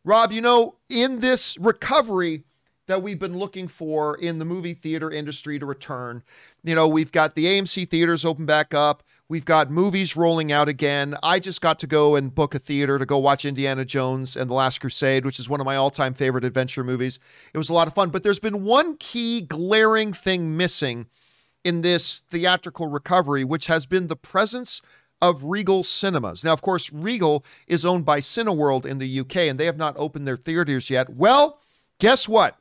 Rob, in this recovery that we've been looking for in the movie theater industry to return, we've got the AMC theaters open back up. We've got movies rolling out again. I just got to go and book a theater to go watch Indiana Jones and the Last Crusade, which is one of my all-time favorite adventure movies. It was a lot of fun, but there's been one key glaring thing missing in this theatrical recovery, which has been the presence of Regal cinemas. Now, of course, Regal is owned by Cineworld in the UK, and they have not opened their theaters yet. Well, guess what?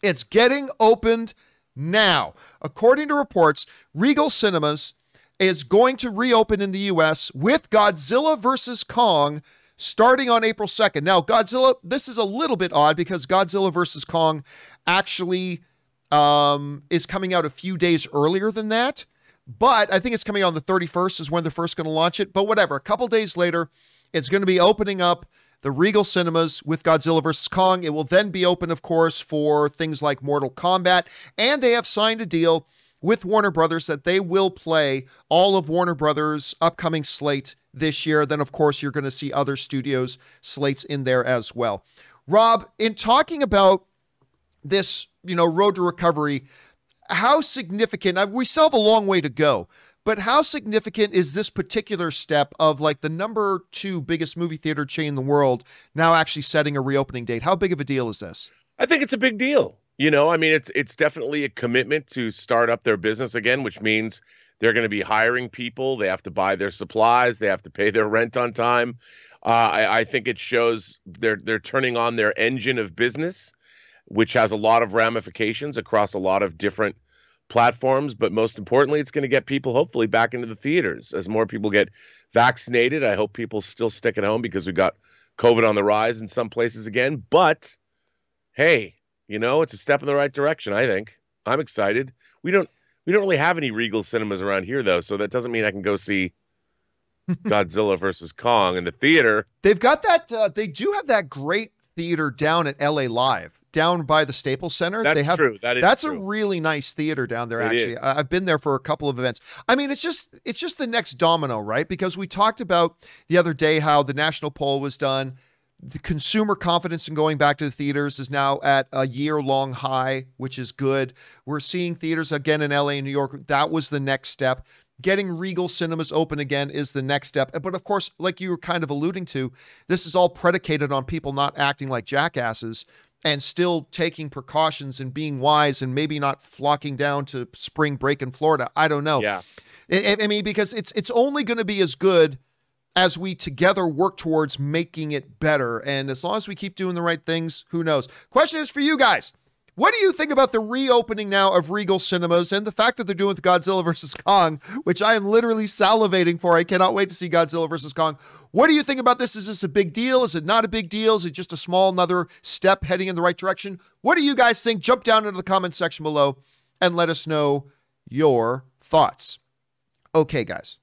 It's getting opened now. According to reports, Regal Cinemas is going to reopen in the US with Godzilla vs. Kong starting on April 2nd. Now, Godzilla, this is a little bit odd because Godzilla vs. Kong actually is coming out a few days earlier than that. But I think it's coming out on the 31st is when they're first going to launch it. But whatever, a couple days later, it's going to be opening up the Regal cinemas with Godzilla vs. Kong. It will then be open, of course, for things like Mortal Kombat. And they have signed a deal with Warner Brothers that they will play all of Warner Brothers' upcoming slate this year. Then, of course, you're going to see other studios' slates in there as well. Rob, in talking about this, road to recovery, how significant, we still have a long way to go, but how significant is this particular step of like the number 2 biggest movie theater chain in the world now actually setting a reopening date? How big of a deal is this? I think it's a big deal. It's definitely a commitment to start up their business again, which means they're going to be hiring people. They have to buy their supplies. They have to pay their rent on time. I think it shows they're turning on their engine of business, which has a lot of ramifications across a lot of different platforms. But most importantly, it's going to get people hopefully back into the theaters. As more people get vaccinated, I hope people still stick at home because we've got COVID on the rise in some places again. But hey, it's a step in the right direction, I think. I'm excited. We don't really have any Regal cinemas around here, though, so that doesn't mean I can go see Godzilla versus Kong in the theater. They've got that. They do have that great theater down at LA Live, down by the Staples Center. That's true. That's true. A really nice theater down there, actually. I've been there for a couple of events. I mean, it's just the next domino, right? Because we talked about the other day how the national poll was done. The consumer confidence in going back to the theaters is now at a year-long high, which is good. We're seeing theaters again in LA and New York. That was the next step. Getting Regal cinemas open again is the next step. But of course, like you were kind of alluding to, this is all predicated on people not acting like jackasses and still taking precautions and being wise and maybe not flocking down to spring break in Florida. I don't know. Yeah. I mean, because it's only going to be as good as we together work towards making it better. And as long as we keep doing the right things, who knows? Question is for you guys. What do you think about the reopening now of Regal cinemas and the fact that they're doing with Godzilla vs. Kong, which I am literally salivating for? I cannot wait to see Godzilla vs. Kong. What do you think about this? Is this a big deal? Is it not a big deal? Is it just a small another step heading in the right direction? What do you guys think? Jump down into the comment section below and let us know your thoughts. Okay, guys.